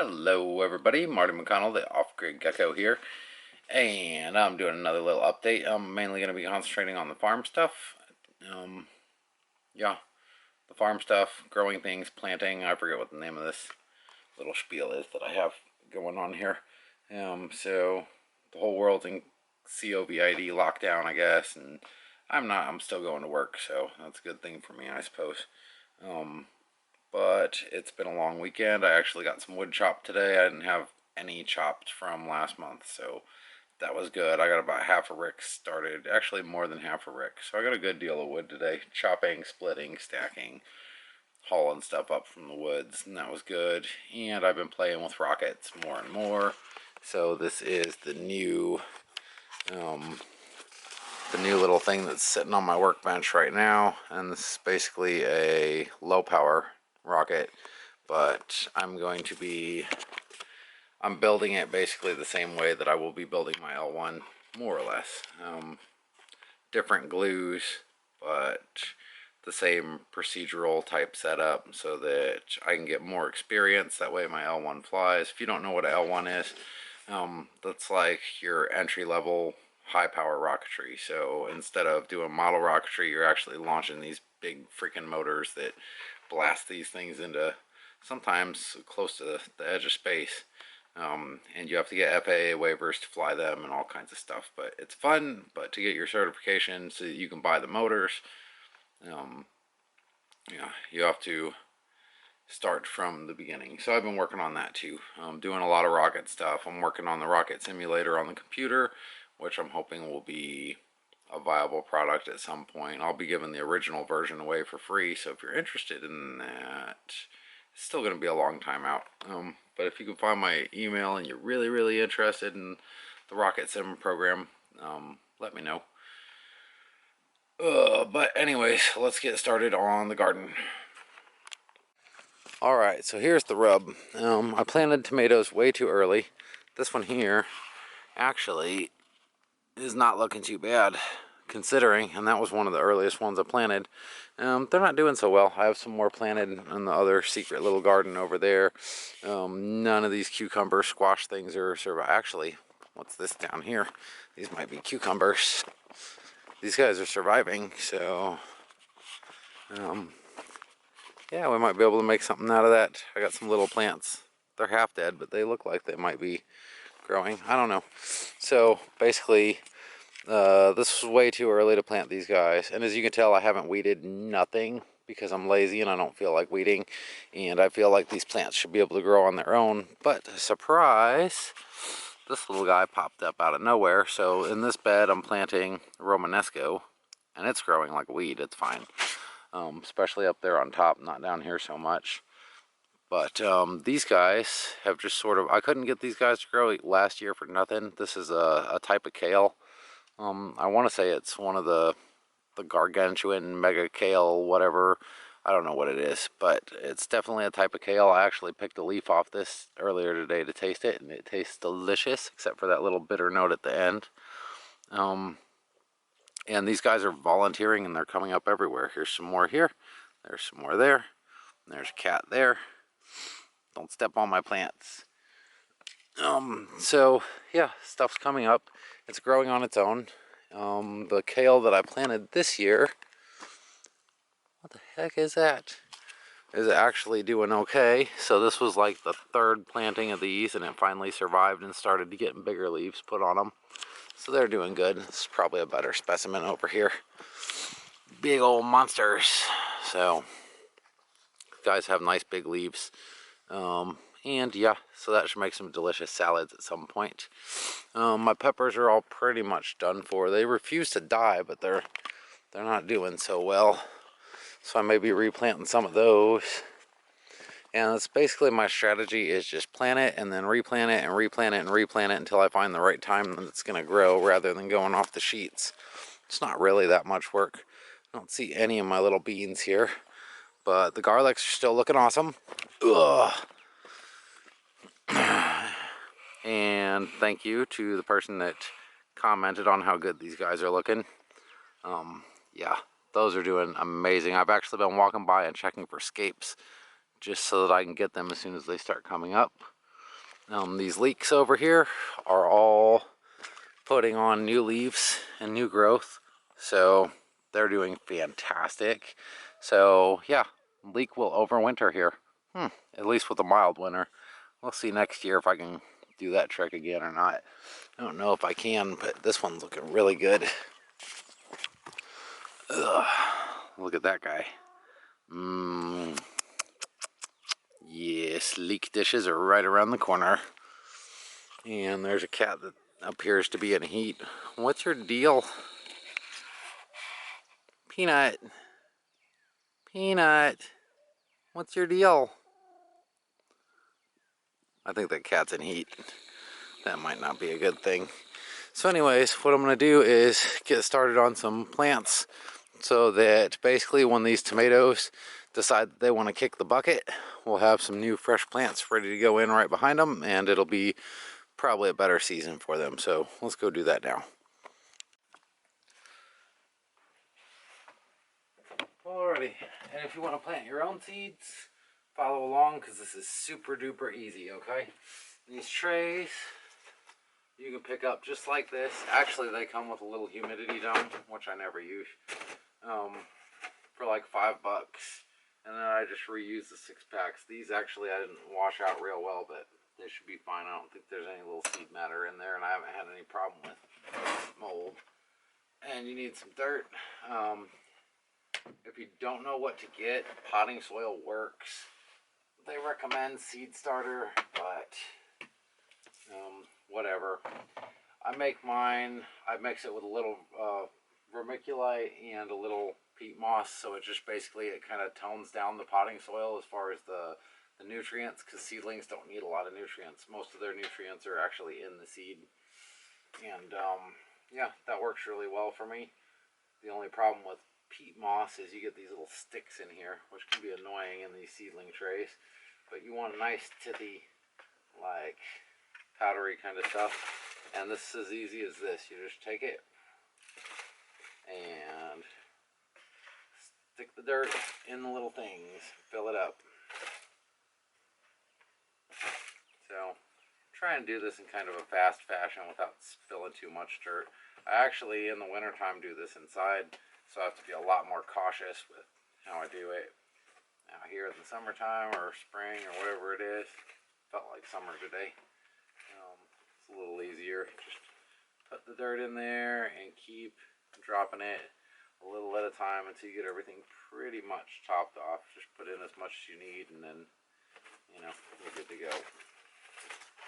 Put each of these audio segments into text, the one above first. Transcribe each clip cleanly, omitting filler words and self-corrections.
Hello everybody, Marty McConnell, the Off-Grid Gecko here, and I'm doing another little update. I'm mainly going to be concentrating on the farm stuff. Um, yeah, the farm stuff, growing things, planting. I forget what the name of this little spiel is that I have going on here. So the whole world's in COVID lockdown, I guess, and I'm still going to work, so that's a good thing for me, I suppose. But it's been a long weekend. I actually got some wood chopped today. I didn't have any chopped from last month, so that was good. I got about half a rick started, actually more than half a rick, so I got a good deal of wood today. Chopping, splitting, stacking, hauling stuff up from the woods, and that was good. And I've been playing with rockets more and more. So this is the new little thing that's sitting on my workbench right now, and this is basically a low power rocket, but I'm building it basically the same way that I will be building my L1, more or less. Different glues, but the same procedural type setup so that I can get more experience. That way my L1 flies. If you don't know what an L1 is, that's like your entry level high power rocketry. So instead of doing model rocketry, you're actually launching these big freaking motors that blast these things into sometimes close to the edge of space. And you have to get FAA waivers to fly them and all kinds of stuff, but it's fun. But to get your certification so that you can buy the motors, you have to start from the beginning. So I've been working on that too. Doing a lot of rocket stuff. I'm working on the rocket simulator on the computer, which I'm hoping will be a viable product at some point. I'll be giving the original version away for free, so if you're interested in that, it's still going to be a long time out. But if you can find my email and you're really interested in the rocket sim program, let me know. But anyways, let's get started on the garden. Alright, so here's the rub. I planted tomatoes way too early. This one here actually is not looking too bad considering, and that was one of the earliest ones I planted. They're not doing so well. I have some more planted in the other secret little garden over there. None of these cucumber squash things are actually, what's this down here? These might be cucumbers. These guys are surviving, so yeah, we might be able to make something out of that. I got some little plants. They're half dead, but they look like they might be growing. I don't know. So basically, this was way too early to plant these guys. And as you can tell, I haven't weeded nothing because I'm lazy and I don't feel like weeding. And I feel like these plants should be able to grow on their own. But surprise, this little guy popped up out of nowhere. So in this bed, I'm planting Romanesco, and it's growing like a weed. It's fine. Especially up there on top, not down here so much. But these guys have just sort of, I couldn't get these guys to grow last year for nothing. This is a type of kale. I want to say it's one of the gargantuan mega kale, whatever. I don't know what it is, but it's definitely a type of kale. I actually picked a leaf off this earlier today to taste it, and it tastes delicious, except for that little bitter note at the end. And these guys are volunteering, and they're coming up everywhere. Here's some more here. There's some more there. There's a cat there. Don't step on my plants. So yeah, stuff's coming up. It's growing on its own. The kale that I planted this year, what the heck is that? Is actually doing okay. So this was like the third planting of these, and it finally survived and started to get bigger leaves put on them. So they're doing good. This is probably a better specimen over here. Big old monsters. So guys have nice big leaves. And yeah, so that should make some delicious salads at some point. My peppers are all pretty much done for. They refuse to die, but they're not doing so well. So I may be replanting some of those. And that's basically my strategy, is just plant it and then replant it and replant it and replant it until I find the right time that it's going to grow, rather than going off the sheets. It's not really that much work. I don't see any of my little beans here, but the garlics are still looking awesome. Ugh. And thank you to the person that commented on how good these guys are looking. Yeah, those are doing amazing. I've actually been walking by and checking for scapes just so that I can get them as soon as they start coming up. These leeks over here are all putting on new leaves and new growth, so they're doing fantastic. So yeah, leek will overwinter here, at least with a mild winter. We'll see next year if I can do that trick again or not. I don't know if I can, but this one's looking really good. Ugh, look at that guy. Yes, leek dishes are right around the corner. And there's a cat that appears to be in heat. What's your deal? Peanut. Peanut. What's your deal? I think that cat's in heat. That might not be a good thing. So anyways, what I'm going to do is get started on some plants so that basically when these tomatoes decide that they want to kick the bucket, we'll have some new fresh plants ready to go in right behind them, and it'll be probably a better season for them. So let's go do that now. Alrighty, and if you want to plant your own seeds, follow along because this is super duper easy, okay? These trays you can pick up just like this. Actually, they come with a little humidity dome, which I never use, for like $5. And then I just reuse the 6-packs. These actually I didn't wash out real well, but they should be fine. I don't think there's any little seed matter in there, and I haven't had any problem with mold. And you need some dirt. If you don't know what to get, potting soil works. They recommend seed starter, but whatever. I make mine, I mix it with a little vermiculite and a little peat moss, so it just basically, it kind of tones down the potting soil as far as the nutrients, because seedlings don't need a lot of nutrients. Most of their nutrients are actually in the seed. And yeah, that works really well for me. The only problem with peat moss is you get these little sticks in here, which can be annoying in these seedling trays. But you want a nice tithy, like powdery kind of stuff. And this is as easy as this. You just take it and stick the dirt in the little things, fill it up. So try and do this in kind of a fast fashion without spilling too much dirt. I actually in the wintertime do this inside, so I have to be a lot more cautious with how I do it. Now here in the summertime or spring or whatever it is, felt like summer today. It's a little easier. Just put the dirt in there and keep dropping it a little at a time until you get everything pretty much topped off. Just put in as much as you need, and then, you know, you're good to go.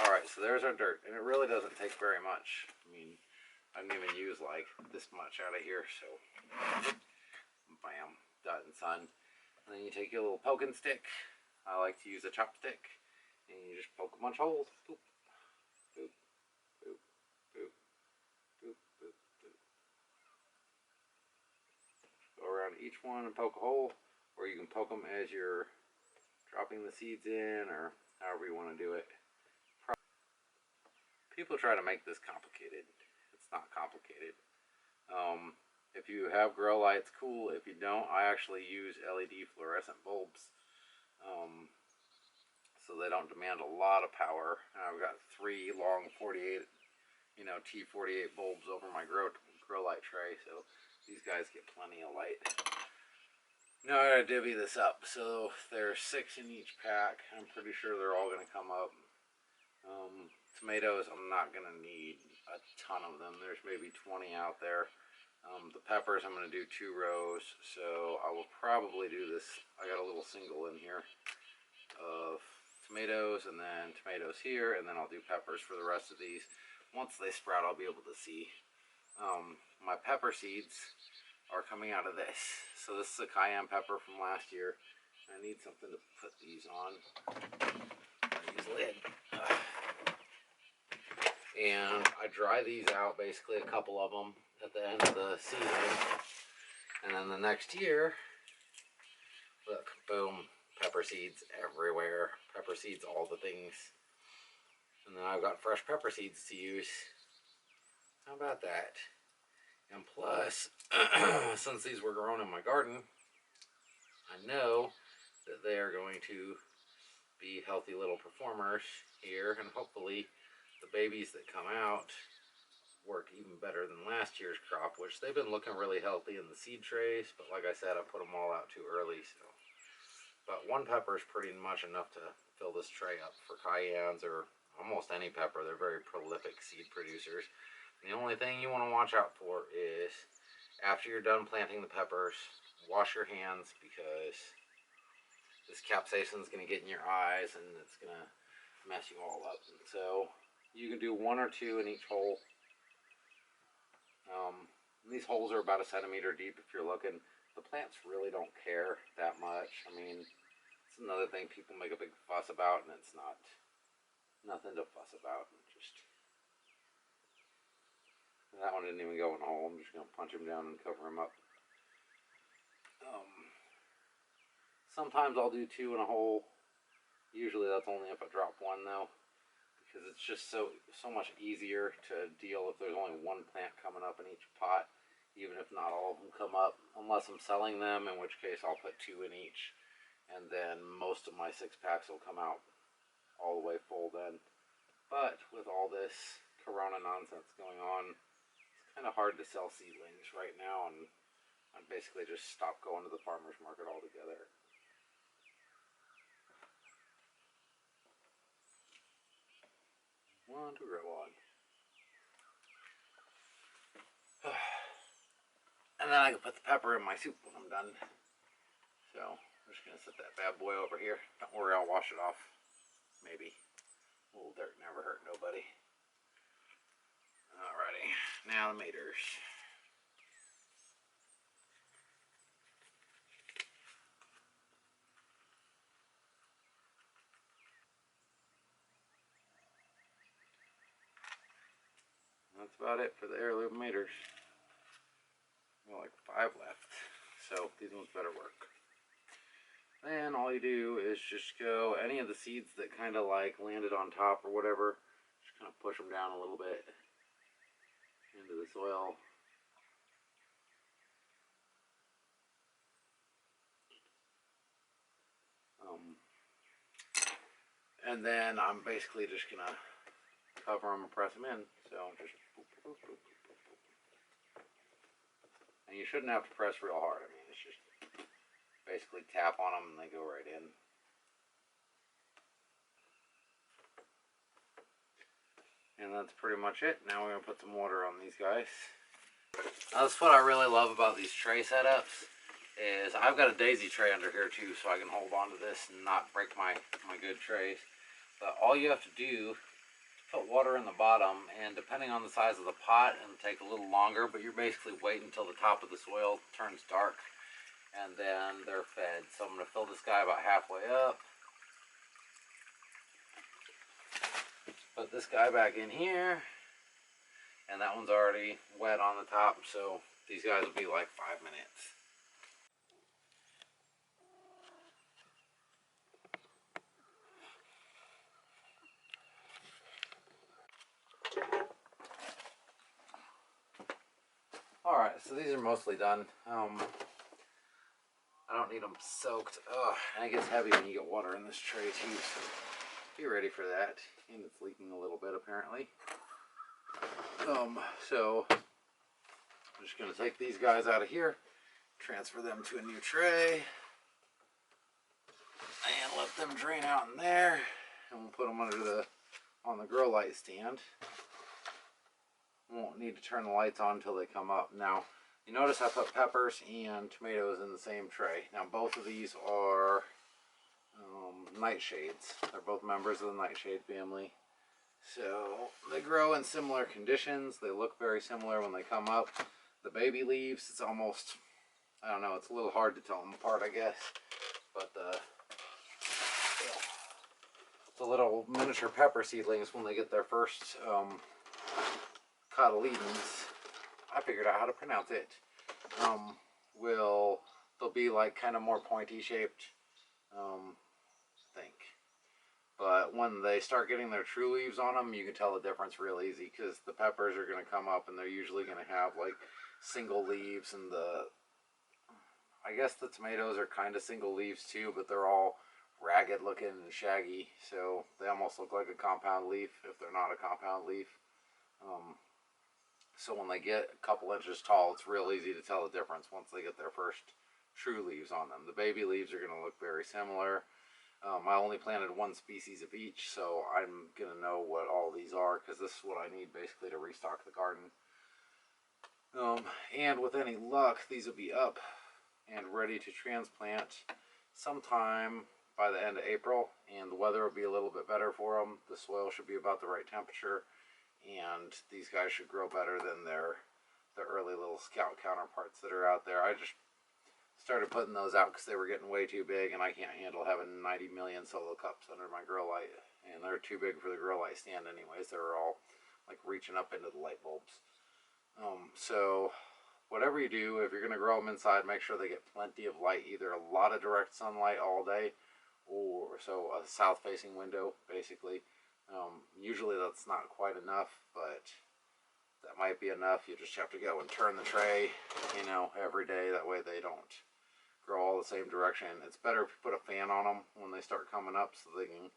Alright, so there's our dirt, and it really doesn't take very much. I mean, I didn't even use like this much out of here, so bam, done, son. And then you take your little poking stick. I like to use a chopstick, and you just poke a bunch of holes. Boop, boop, boop, boop, boop, boop, boop. Go around each one and poke a hole, or you can poke them as you're dropping the seeds in, or however you want to do it. People try to make this complicated. It's not complicated. If you have grow lights, cool. If you don't, I actually use LED fluorescent bulbs, so they don't demand a lot of power. I've got 3 long 48, T48 bulbs over my grow light tray, so these guys get plenty of light. Now I gotta divvy this up. So there's 6 in each pack. I'm pretty sure they're all gonna come up. Tomatoes, I'm not going to need a ton of them. There's maybe 20 out there. The peppers, I'm going to do 2 rows, so I will probably do this. I got a little single in here of tomatoes, and then tomatoes here, and then I'll do peppers for the rest of these. Once they sprout, I'll be able to see. My pepper seeds are coming out of this. So this is a cayenne pepper from last year. I need something to put these on. Use lid. And I dry these out, basically a couple of them at the end of the season, and then the next year, look, boom, pepper seeds everywhere, pepper seeds, all the things, and then I've got fresh pepper seeds to use. How about that? And plus, since these were grown in my garden, I know that they are going to be healthy little performers here, and hopefully the babies that come out work even better than last year's crop, which they've been looking really healthy in the seed trays, but like I said, I put them all out too early. So, but one pepper is pretty much enough to fill this tray up for cayennes or almost any pepper. They're very prolific seed producers. And the only thing you want to watch out for is after you're done planting the peppers, wash your hands, because this capsaicin is going to get in your eyes and it's going to mess you all up. And so you can do 1 or 2 in each hole. These holes are about 1 centimeter deep if you're looking. The plants really don't care that much. I mean, it's another thing people make a big fuss about, and it's nothing to fuss about. Just that one didn't even go in a hole. I'm just going to punch him down and cover him up. Sometimes I'll do 2 in a hole. Usually that's only if I drop 1 though, because it's just so much easier to deal if there's only 1 plant coming up in each pot, even if not all of them come up, unless I'm selling them, in which case I'll put 2 in each, and then most of my 6-packs will come out all the way full then. But with all this corona nonsense going on, it's kind of hard to sell seedlings right now, and I basically just stopped going to the farmer's market altogether. One to grow on. And then I can put the pepper in my soup when I'm done. So I'm just going to set that bad boy over here. Don't worry, I'll wash it off. Maybe. A little dirt never hurt nobody. Alrighty, now the maters. That's about it for the heirloom maters. Well, like 5 left, so these ones better work. Then all you do is just go, any of the seeds that kind of like landed on top or whatever, just kind of push them down a little bit into the soil. And then I'm basically just gonna cover them and press them in. So just boop, boop, boop, boop, boop. And you shouldn't have to press real hard. I mean, it's just basically tap on them and they go right in. And that's pretty much it. Now we're gonna put some water on these guys. That's what I really love about these tray setups, is I've got a daisy tray under here too, so I can hold on to this and not break my good trays. But all you have to do is put water in the bottom, and depending on the size of the pot, it'll take a little longer, but you're basically waiting until the top of the soil turns dark, and then they're fed. So I'm going to fill this guy about halfway up. Put this guy back in here, and that one's already wet on the top, so these guys will be like 5 minutes. Alright, so these are mostly done. I don't need them soaked. And it gets heavy when you get water in this tray too, so be ready for that. And it's leaking a little bit apparently. So I'm just going to take these guys out of here, transfer them to a new tray, and let them drain out in there. And we'll put them under on the grow light stand. Won't need to turn the lights on until they come up. Now, you notice I put peppers and tomatoes in the same tray. Now, both of these are nightshades. They're both members of the nightshade family. So, they grow in similar conditions. They look very similar when they come up. The baby leaves, it's almost, I don't know, it's a little hard to tell them apart, I guess. But the little miniature pepper seedlings, when they get their first cotyledons, I figured out how to pronounce it, they'll be like kind of more pointy shaped, I think. But when they start getting their true leaves on them, you can tell the difference real easy, because the peppers are going to come up and they're usually going to have like single leaves, and I guess the tomatoes are kind of single leaves too, but they're all ragged looking and shaggy, so they almost look like a compound leaf if they're not a compound leaf. So when they get a couple inches tall, it's real easy to tell the difference once they get their first true leaves on them. The baby leaves are going to look very similar. I only planted one species of each, so I'm going to know what all these are because this is what I need basically to restock the garden. And with any luck, these will be up and ready to transplant sometime by the end of April, and the weather will be a little bit better for them. The soil should be about the right temperature, and these guys should grow better than the early little scout counterparts that are out there. I just started putting those out because they were getting way too big, and I can't handle having 90 million solo cups under my grow light, and they're too big for the grow light stand anyways. They were all like reaching up into the light bulbs. So whatever you do, if you're going to grow them inside, make sure they get plenty of light, either a lot of direct sunlight all day, or so a south facing window basically. Usually that's not quite enough, but that might be enough. You just have to go and turn the tray, every day. That way they don't grow all the same direction. It's better if you put a fan on them when they start coming up so they can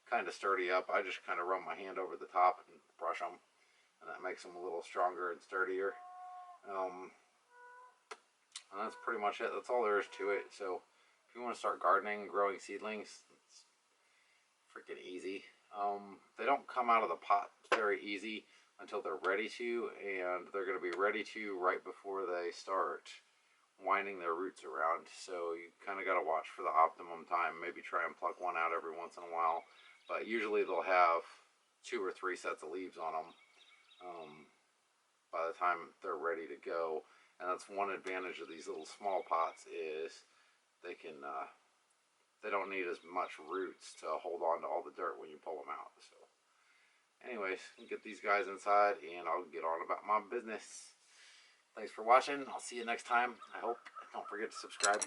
kind of sturdy up. I just kind of run my hand over the top and brush them, and that makes them a little stronger and sturdier. And that's pretty much it. That's all there is to it. So if you want to start gardening and growing seedlings, it's freaking easy. They don't come out of the pot very easy until they're ready to, and they're going to be ready to right before they start winding their roots around. So you kind of got to watch for the optimum time. Maybe try and pluck one out every once in a while, but usually they'll have 2 or 3 sets of leaves on them by the time they're ready to go. And that's one advantage of these little small pots is they can they don't need as much roots to hold on to all the dirt when you pull them out. So anyways, get these guys inside and I'll get on about my business. Thanks for watching. I'll see you next time. I hope. Don't forget to subscribe.